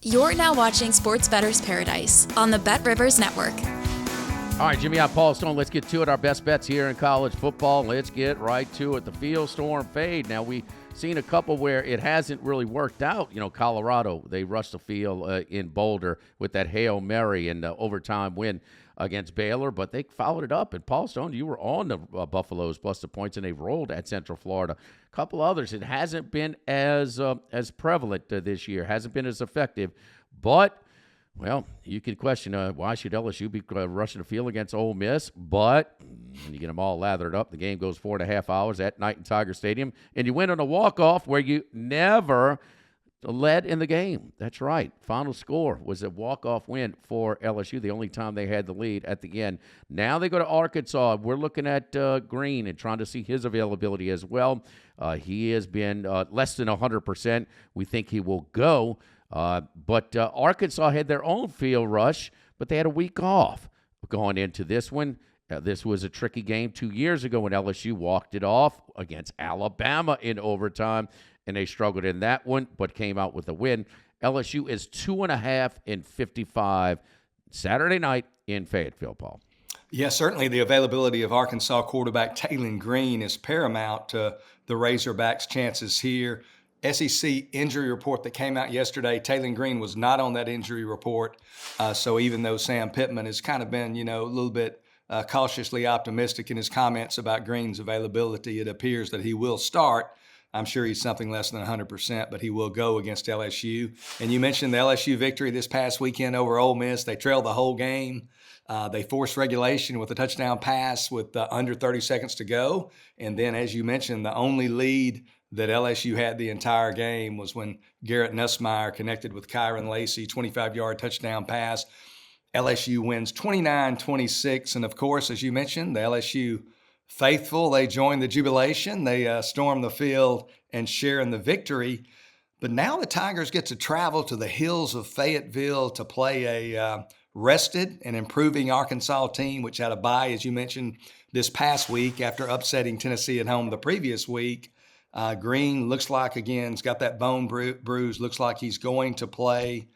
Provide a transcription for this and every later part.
You're now watching Sports Bettor's Paradise on the Bet Rivers Network. All right, Jimmy, I'm Paul Stone. Let's get to it. Our best bets here in college football. Let's get right to it. The field storm fade. Now, we've seen a couple where it hasn't really worked out. You know, Colorado, they rushed the field in Boulder with that Hail Mary and the overtime win against Baylor, but they followed it up. And Paul Stone, you were on the Buffaloes plus the points, and they rolled at Central Florida. A couple others. It hasn't been as prevalent this year, hasn't been as effective, but well, you could question why should LSU be rushing the field against Ole Miss, but you get them all lathered up. The game goes 4.5 hours at night in Tiger Stadium, and you win on a walk-off where you never led in the game. That's right. Final score was a walk-off win for LSU, the only time they had the lead at the end. Now they go to Arkansas. We're looking at Green and trying to see his availability as well. He has been less than 100%. We think he will go. But Arkansas had their own field rush, but they had a week off going into this one. This was a tricky game 2 years ago when LSU walked it off against Alabama in overtime, and they struggled in that one but came out with a win. LSU is 2.5-55 Saturday night in Fayetteville, Paul. Yeah, certainly the availability of Arkansas quarterback Taylon Green is paramount to the Razorbacks' chances here. SEC injury report that came out yesterday, Taylon Green was not on that injury report. So even though Sam Pittman has kind of been, a little bit cautiously optimistic in his comments about Green's availability, it appears that he will start. I'm sure he's something less than 100%, but he will go against LSU. And you mentioned the LSU victory this past weekend over Ole Miss. They trailed the whole game. They forced regulation with a touchdown pass with under 30 seconds to go. And then, as you mentioned, the only lead that LSU had the entire game was when Garrett Nussmeier connected with Kyron Lacey, 25-yard touchdown pass. LSU wins 29-26. And, of course, as you mentioned, the LSU faithful, they join the jubilation. They storm the field and share in the victory. But now the Tigers get to travel to the hills of Fayetteville to play a rested and improving Arkansas team, which had a bye, as you mentioned, this past week after upsetting Tennessee at home the previous week. Green looks like, again, he's got that bone bruise, looks like he's going to play.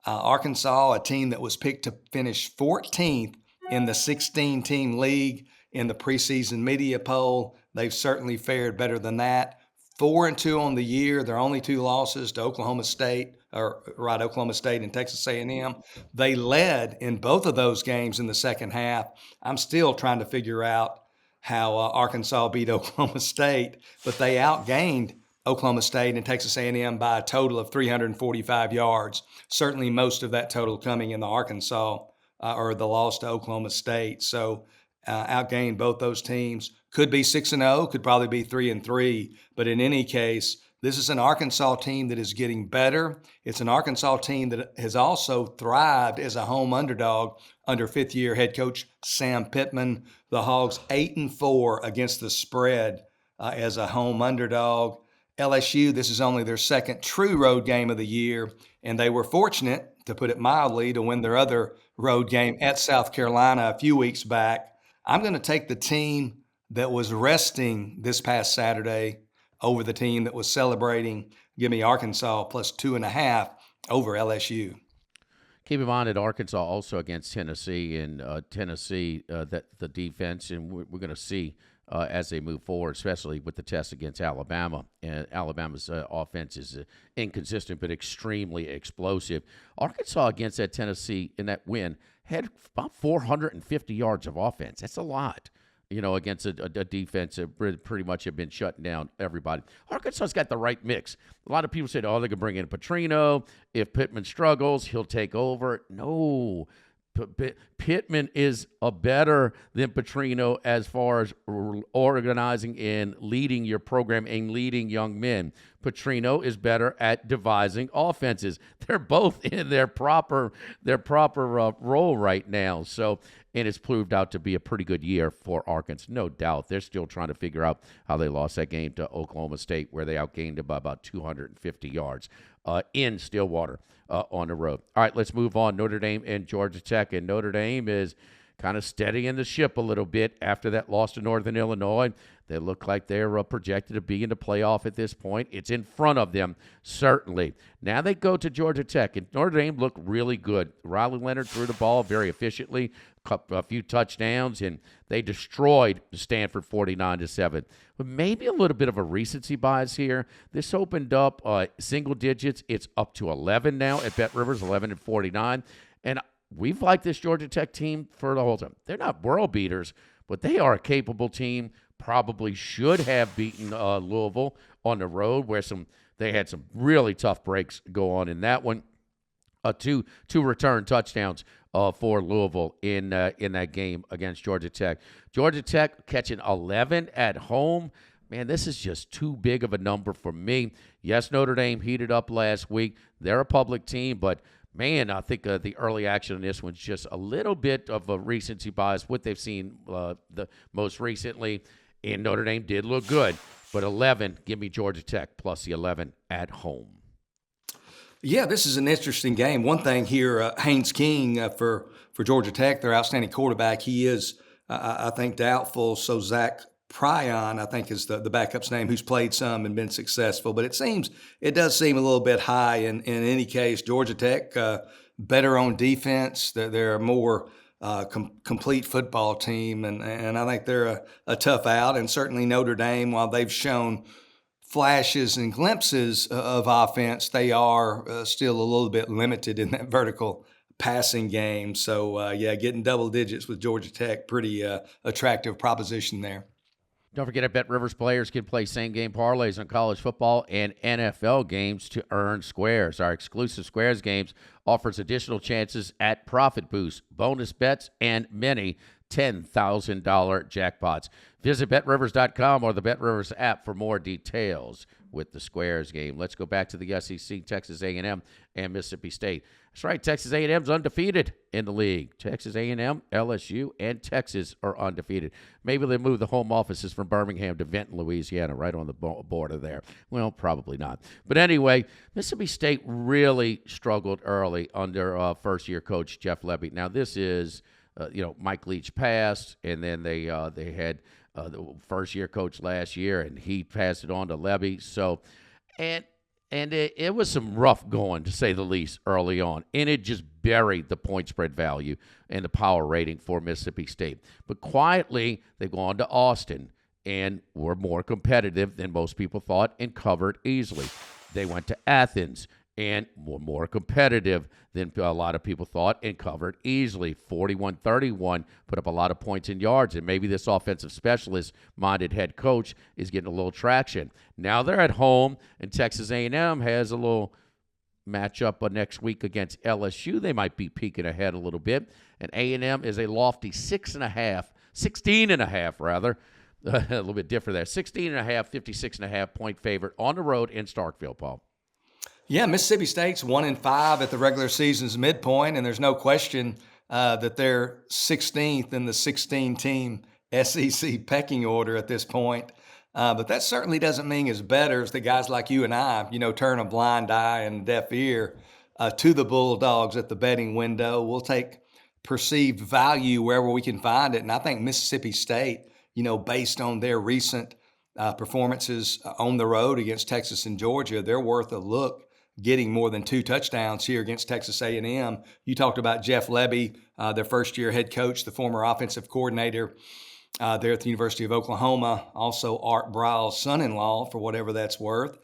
Arkansas, a team that was picked to finish 14th in the 16-team league in the preseason media poll. They've certainly fared better than that. 4-2 on the year. Their only two losses to Oklahoma State and Texas A&M. They led in both of those games in the second half. I'm still trying to figure out how Arkansas beat Oklahoma State, but they outgained Oklahoma State and Texas A&M by a total of 345 yards. Certainly most of that total coming in the Arkansas or the loss to Oklahoma State. So outgained both those teams. Could be 6-0, could probably be 3-3. But in any case, this is an Arkansas team that is getting better. It's an Arkansas team that has also thrived as a home underdog under fifth-year head coach Sam Pittman. The Hogs 8-4 against the spread as a home underdog. LSU, this is only their second true road game of the year, and they were fortunate, to put it mildly, to win their other road game at South Carolina a few weeks back. I'm going to take the team that was resting this past Saturday over the team that was celebrating. Give me Arkansas plus 2.5 over LSU. Keep in mind that Arkansas also against Tennessee, and Tennessee, that the defense, and we're going to see as they move forward, especially with the test against Alabama. And Alabama's offense is inconsistent but extremely explosive. Arkansas against that Tennessee in that win had about 450 yards of offense. That's a lot, against a defense that pretty much have been shutting down everybody. Arkansas's got the right mix. A lot of people said, they could bring in Petrino. If Pittman struggles, he'll take over. No. Pittman is better than Petrino as far as organizing and leading your program and leading young men. Petrino is better at devising offenses. They're both in their proper role right now. So, and it's proved out to be a pretty good year for Arkansas, no doubt. They're still trying to figure out how they lost that game to Oklahoma State, where they outgained them by about 250 yards in Stillwater on the road. All right, let's move on. Notre Dame and Georgia Tech. And Notre Dame is kind of steadying the ship a little bit after that loss to Northern Illinois. They look like they're projected to be in the playoff at this point. It's in front of them, certainly. Now they go to Georgia Tech, and Notre Dame looked really good. Riley Leonard threw the ball very efficiently, a few touchdowns, and they destroyed Stanford 49-7. But maybe a little bit of a recency bias here. This opened up single digits. It's up to 11 now at Bet Rivers, 11-49. And we've liked this Georgia Tech team for the whole time. They're not world beaters, but they are a capable team. Probably should have beaten Louisville on the road, where they had some really tough breaks go on in that one. Two return touchdowns for Louisville in that game against Georgia Tech. Georgia Tech catching 11 at home. Man, this is just too big of a number for me. Yes, Notre Dame heated up last week. They're a public team, but man, I think the early action on this one's just a little bit of a recency bias, what they've seen the most recently. And Notre Dame did look good. But 11, give me Georgia Tech plus the 11 at home. Yeah, this is an interesting game. One thing here, Haynes King for Georgia Tech, their outstanding quarterback, he is, I think, doubtful. So Zach Pryon, I think, is the backup's name, who's played some and been successful. But it does seem a little bit high. In any case, Georgia Tech, better on defense. They're a more complete football team, and I think they're a tough out. And certainly Notre Dame, while they've shown flashes and glimpses of offense, they are still a little bit limited in that vertical passing game. So, getting double digits with Georgia Tech, pretty attractive proposition there. Don't forget that Bet Rivers players can play same-game parlays on college football and NFL games to earn squares. Our exclusive Squares games offers additional chances at Profit Boost, bonus bets, and many $10,000 jackpots. Visit BetRivers.com or the BetRivers app for more details with the Squares game. Let's go back to the SEC, Texas A&M and Mississippi State. That's right, Texas A&M's undefeated in the league. Texas A&M, LSU, and Texas are undefeated. Maybe they move the home offices from Birmingham to Benton, Louisiana, right on the border there. Well, probably not. But anyway, Mississippi State really struggled early under first-year coach Jeff Lebby. Now, this is, Mike Leach passed, and then they had the first-year coach last year, and he passed it on to Lebby. So, and it was some rough going, to say the least, early on. And it just buried the point spread value and the power rating for Mississippi State. But quietly, they've gone to Austin and were more competitive than most people thought and covered easily. They went to Athens and were more competitive than a lot of people thought and covered easily. 41-31, put up a lot of points and yards, and maybe this offensive specialist-minded head coach is getting a little traction. Now they're at home, and Texas A&M has a little matchup next week against LSU. They might be peeking ahead a little bit, and A&M is a lofty 16.5 rather, a little bit different there, 16.5, 56.5 point favorite on the road in Starkville, Paul. Yeah, Mississippi State's 1-5 at the regular season's midpoint, and there's no question that they're 16th in the 16-team SEC pecking order at this point. But that certainly doesn't mean as better as the guys like you and I, turn a blind eye and deaf ear to the Bulldogs at the betting window. We'll take perceived value wherever we can find it, and I think Mississippi State, based on their recent performances on the road against Texas and Georgia, they're worth a look, getting more than 2 touchdowns here against Texas A&M. You talked about Jeff Lebby, their first-year head coach, the former offensive coordinator there at the University of Oklahoma, also Art Briles' son-in-law, for whatever that's worth.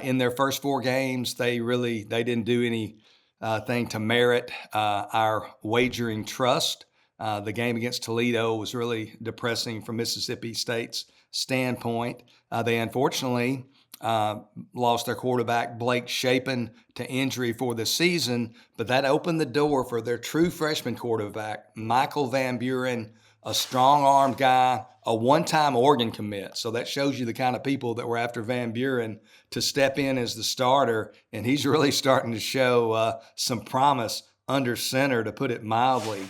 In their first 4 games, they didn't do anything to merit our wagering trust. The game against Toledo was really depressing from Mississippi State's standpoint. They unfortunately lost their quarterback, Blake Shapen, to injury for the season, but that opened the door for their true freshman quarterback, Michael Van Buren, a strong-armed guy, a one-time Oregon commit. So that shows you the kind of people that were after Van Buren to step in as the starter, and he's really starting to show some promise under center, to put it mildly.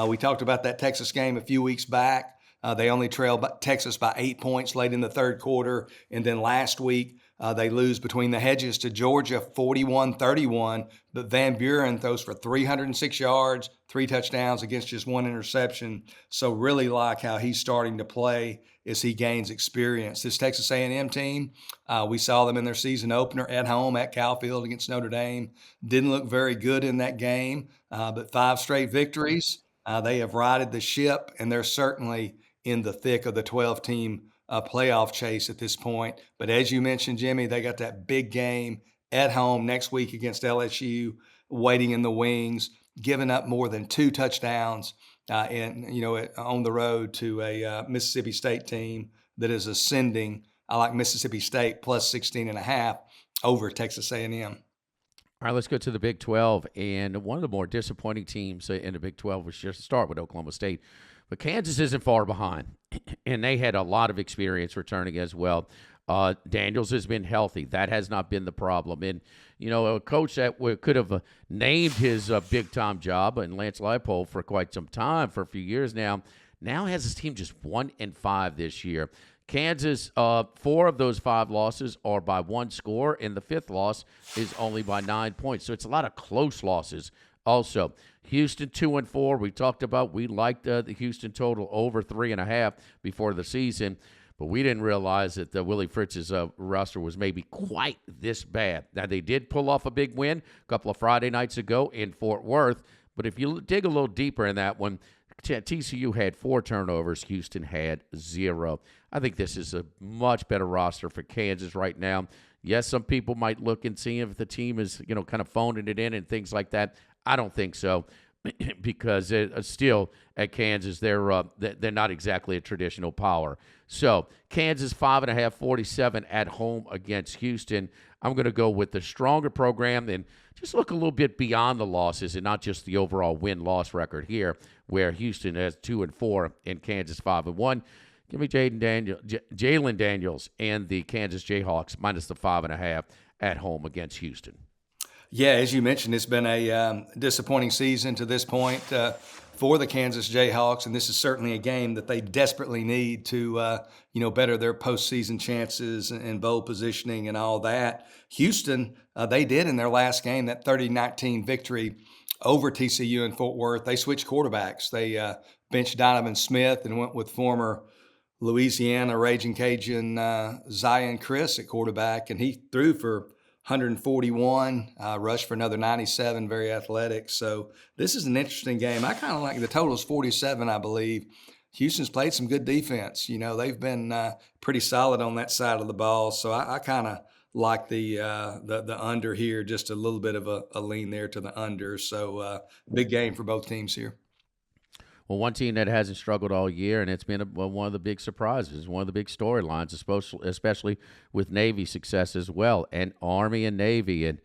We talked about that Texas game a few weeks back. They only trailed Texas by 8 points late in the third quarter, and then last week They lose between the hedges to Georgia 41-31, but Van Buren throws for 306 yards, 3 touchdowns against just 1 interception. So really like how he's starting to play as he gains experience. This Texas A&M team, we saw them in their season opener at home at Calfield against Notre Dame. Didn't look very good in that game, but 5 straight victories. They have righted the ship, and they're certainly in the thick of the 12-team playoff chase at this point. But as you mentioned, Jimmy, they got that big game at home next week against LSU waiting in the wings, giving up more than 2 touchdowns on the road to a Mississippi State team that is ascending. I like Mississippi State plus 16.5 over Texas A&M. All right, let's go to the Big 12. And one of the more disappointing teams in the Big 12 was just to start with Oklahoma State. But Kansas isn't far behind, and they had a lot of experience returning as well. Daniels has been healthy. That has not been the problem. And, a coach that could have named his big-time job, and Lance Leipold, for quite some time, for a few years now has his team just 1-5 this year. Kansas, 4 of those 5 losses are by 1 score, and the 5th loss is only by 9 points. So it's a lot of close losses also. Houston 2-4. We talked about we liked the Houston total over 3.5 before the season, but we didn't realize that Willie Fritz's roster was maybe quite this bad. Now, they did pull off a big win a couple of Friday nights ago in Fort Worth, but if you dig a little deeper in that one, TCU had 4 turnovers. Houston had 0. I think this is a much better roster for Kansas right now. Yes, some people might look and see if the team is, kind of phoning it in and things like that. I don't think so, because still at Kansas, they're not exactly a traditional power. So Kansas 5.5, 47 at home against Houston. I'm going to go with the stronger program and just look a little bit beyond the losses and not just the overall win-loss record here, where Houston has 2-4 and Kansas 5-1. Give me Jalen Daniels and the Kansas Jayhawks minus the 5.5 at home against Houston. Yeah, as you mentioned, it's been a disappointing season to this point for the Kansas Jayhawks, and this is certainly a game that they desperately need to, better their postseason chances and bowl positioning and all that. Houston, they did in their last game, that 30-19 victory over TCU in Fort Worth. They switched quarterbacks. They benched Donovan Smith and went with former Louisiana Raging Cajun Zion Chris at quarterback, and he threw for 141, rushed for another 97, very athletic. So this is an interesting game. I kind of like the total is 47, I believe. Houston's played some good defense. They've been pretty solid on that side of the ball. So I kind of like the under here, just a little bit of a lean there to the under. So big game for both teams here. Well, one team that hasn't struggled all year, and it's been one of the big surprises, one of the big storylines, especially with Navy success as well, and Army and Navy. And,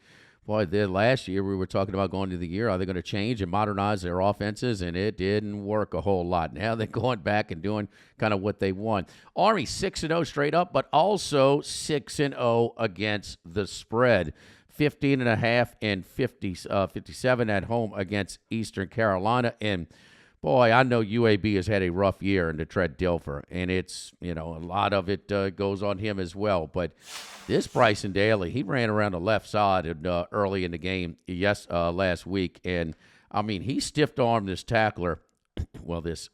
boy, last year we were talking about going to the year, are they going to change and modernize their offenses? And it didn't work a whole lot. Now they're going back and doing kind of what they want. Army 6-0 straight up, but also 6-0 against the spread. 15.5 and 57 at home against Eastern Carolina. And boy, I know UAB has had a rough year into Trent Dilfer, and it's, a lot of it goes on him as well. But this Bryson Daly, he ran around the left side early in the game last week, and, he stiff-armed this tackler, this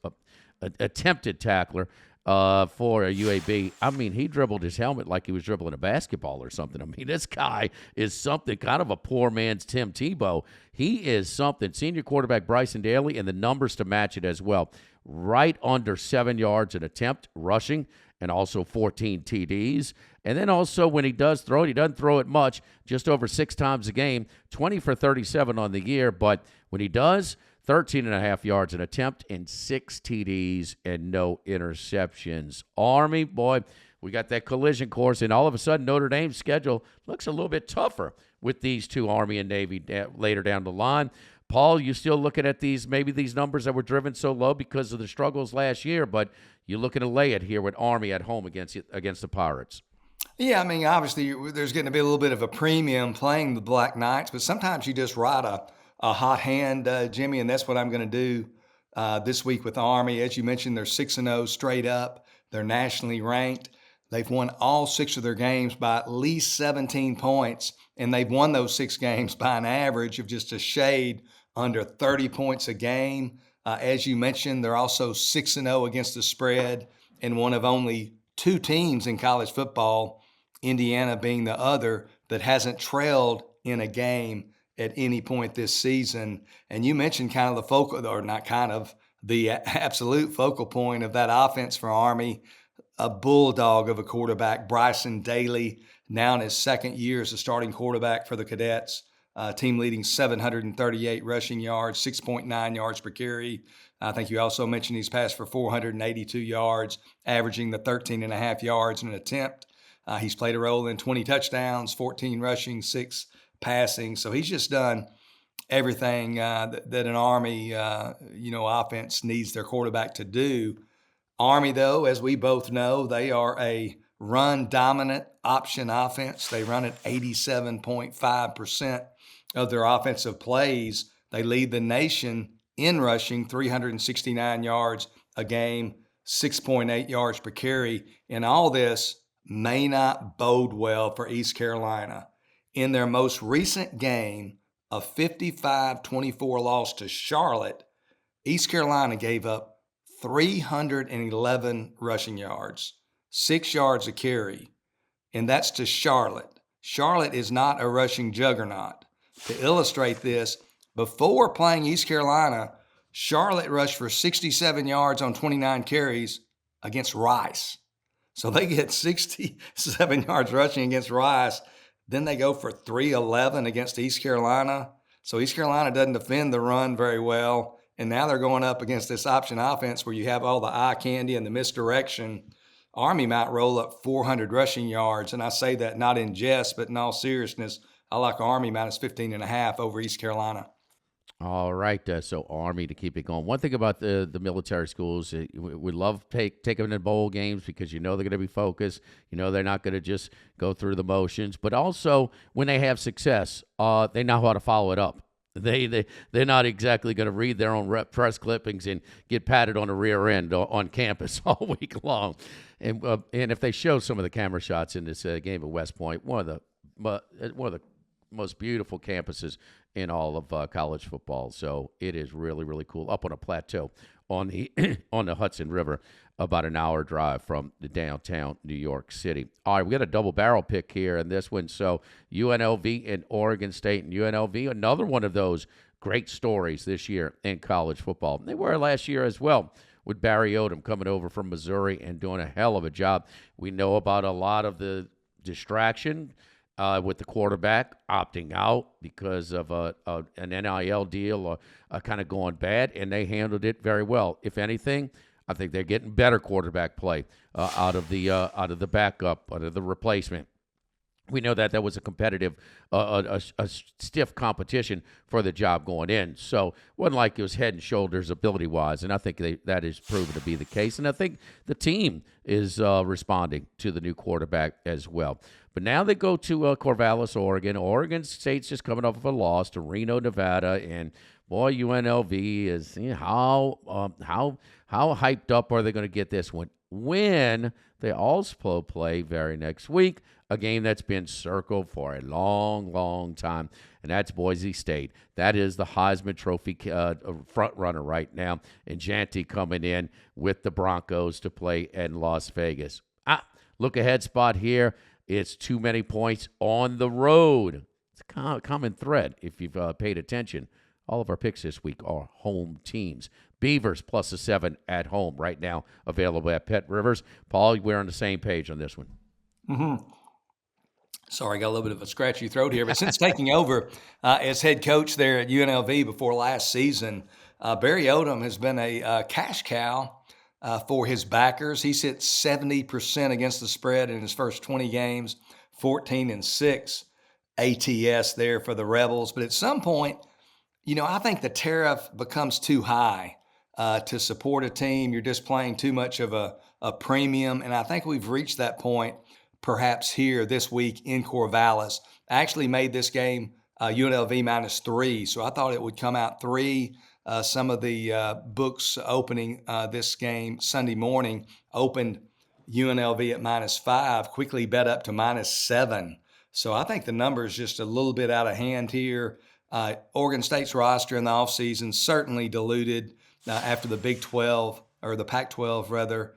attempted tackler for a UAB. He dribbled his helmet like he was dribbling a basketball or something. This guy is something, kind of a poor man's Tim Tebow. He is something. Senior quarterback Bryson Daly, and the numbers to match it as well. Right under 7 yards an attempt rushing, and also 14 TDs. And then also when he does throw it, he doesn't throw it much, just over 6 times a game, 20 for 37 on the year. But when he does, 13.5 yards an attempt and 6 TDs and no interceptions. Army, boy, we got that collision course, and all of a sudden Notre Dame's schedule looks a little bit tougher with these two, Army and Navy, later down the line. Paul, you still looking at maybe these numbers that were driven so low because of the struggles last year, but you're looking to lay it here with Army at home against the Pirates. Yeah, obviously there's going to be a little bit of a premium playing the Black Knights, but sometimes you just ride a hot hand, Jimmy, and that's what I'm going to do this week with Army. As you mentioned, they're 6-0 straight up. They're nationally ranked. They've won all 6 of their games by at least 17 points, and they've won those 6 games by an average of just a shade under 30 points a game. As you mentioned, they're also 6-0 against the spread, and one of only 2 teams in college football, Indiana being the other, that hasn't trailed in a game at any point this season. And you mentioned kind of the focal, or not kind of, the absolute focal point of that offense for Army, a bulldog of a quarterback, Bryson Daly, now in his second year as a starting quarterback for the Cadets. Team leading 738 rushing yards, 6.9 yards per carry. I think you also mentioned he's passed for 482 yards, averaging the 13.5 yards in an attempt. He's played a role in 20 touchdowns, 14 rushing, 6 passing. So he's just done everything that an Army, offense needs their quarterback to do. Army, though, as we both know, they are a run-dominant option offense. They run at 87.5% of their offensive plays. They lead the nation in rushing, 369 yards a game, 6.8 yards per carry. And all this may not bode well for East Carolina. In their most recent game, a 55-24 loss to Charlotte, East Carolina gave up 311 rushing yards, 6 yards a carry, and that's to Charlotte. Charlotte is not a rushing juggernaut. To illustrate this, before playing East Carolina, Charlotte rushed for 67 yards on 29 carries against Rice. So they get 67 yards rushing against Rice. Then they go for 311 against East Carolina. So East Carolina doesn't defend the run very well. And now they're going up against this option offense where you have all the eye candy and the misdirection. Army might roll up 400 rushing yards. And I say that not in jest, but in all seriousness. I like Army minus 15.5 over East Carolina. All right, so Army to keep it going. One thing about the military schools, we love taking them to bowl games because you know they're going to be focused. You know they're not going to just go through the motions. But also, when they have success, they know how to follow it up. They're not exactly going to read their own press clippings and get patted on the rear end on campus all week long. And if they show some of the camera shots in this game at West Point, one of the most beautiful campuses in all of college football. So it is really, really cool. Up on a plateau on the on the Hudson River, about an hour drive from the downtown New York City. All right, we got a double barrel pick here in this one. So UNLV and Oregon State, and UNLV, another one of those great stories this year in college football. They were last year as well, with Barry Odom coming over from Missouri and doing a hell of a job. We know about a lot of the distraction with the quarterback opting out because of an NIL deal or kind of going bad, and they handled it very well. If anything, I think they're getting better quarterback play out of the backup, out of the replacement. We know that was a competitive, a stiff competition for the job going in. So it wasn't like it was head and shoulders ability-wise, and I think that is proven to be the case. And I think the team is responding to the new quarterback as well. But now they go to Corvallis, Oregon. Oregon State's just coming off of a loss to Reno, Nevada, and boy, UNLV is how hyped up are they going to get this one when they also play very next week, a game that's been circled for a long, long time, and that's Boise State. That is the Heisman Trophy front runner right now, and Janty coming in with the Broncos to play in Las Vegas. Look ahead spot here. It's too many points on the road. It's a common thread if you've paid attention. All of our picks this week are home teams. Beavers plus a 7 at home right now, available at Pet Rivers. Paul, we're on the same page on this one. Mm-hmm. Sorry, I got a little bit of a scratchy throat here. But since taking over as head coach there at UNLV before last season, Barry Odom has been a cash cow for his backers. He sits 70% against the spread in his first 20 games, 14-6 ATS there for the Rebels. But at some point, I think the tariff becomes too high to support a team. You're just playing too much of a premium. And I think we've reached that point perhaps here this week in Corvallis. I actually made this game UNLV -3, so I thought it would come out 3. Some of the books opening this game Sunday morning opened UNLV at -5, quickly bet up to -7. So I think the number is just a little bit out of hand here. Oregon State's roster in the offseason certainly diluted after the Big 12, or the Pac-12 rather,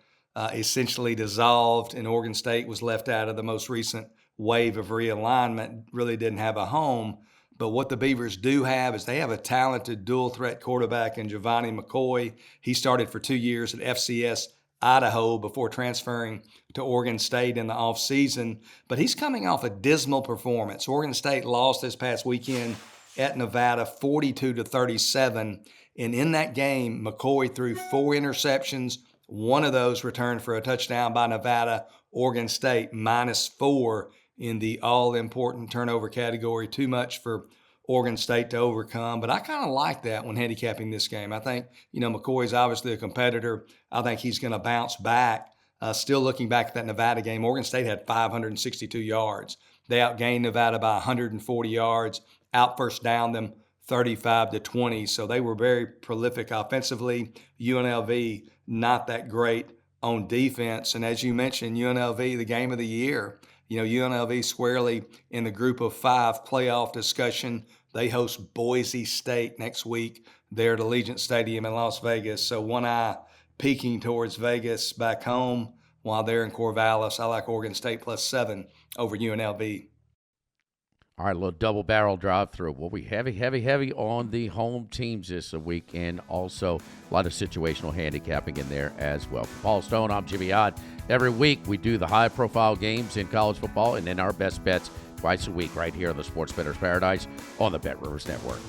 essentially dissolved, and Oregon State was left out of the most recent wave of realignment, really didn't have a home. But what the Beavers do have is they have a talented dual-threat quarterback in Giovanni McCoy. He started for 2 years at FCS Idaho before transferring to Oregon State in the offseason. But he's coming off a dismal performance. Oregon State lost this past weekend at Nevada 42-37. And in that game, McCoy threw 4 interceptions. One of those returned for a touchdown by Nevada. Oregon State -4 in the all-important turnover category. Too much for Oregon State to overcome. But I kind of like that when handicapping this game. I think, McCoy's obviously a competitor. I think he's going to bounce back. Still looking back at that Nevada game, Oregon State had 562 yards. They outgained Nevada by 140 yards, out first down them 35-20. So they were very prolific offensively. UNLV, not that great on defense. And as you mentioned, UNLV, the game of the year. UNLV squarely in the group of 5 playoff discussion. They host Boise State next week there at Allegiant Stadium in Las Vegas. So one eye peeking towards Vegas back home while they're in Corvallis. I like Oregon State +7 over UNLV. All right, a little double barrel drive through. We'll be heavy on the home teams this week, and also a lot of situational handicapping in there as well. For Paul Stone, I'm Jimmy Ott. Every week we do the high-profile games in college football and then our best bets twice a week right here on the Sports Bettor's Paradise on the Bet Rivers Network.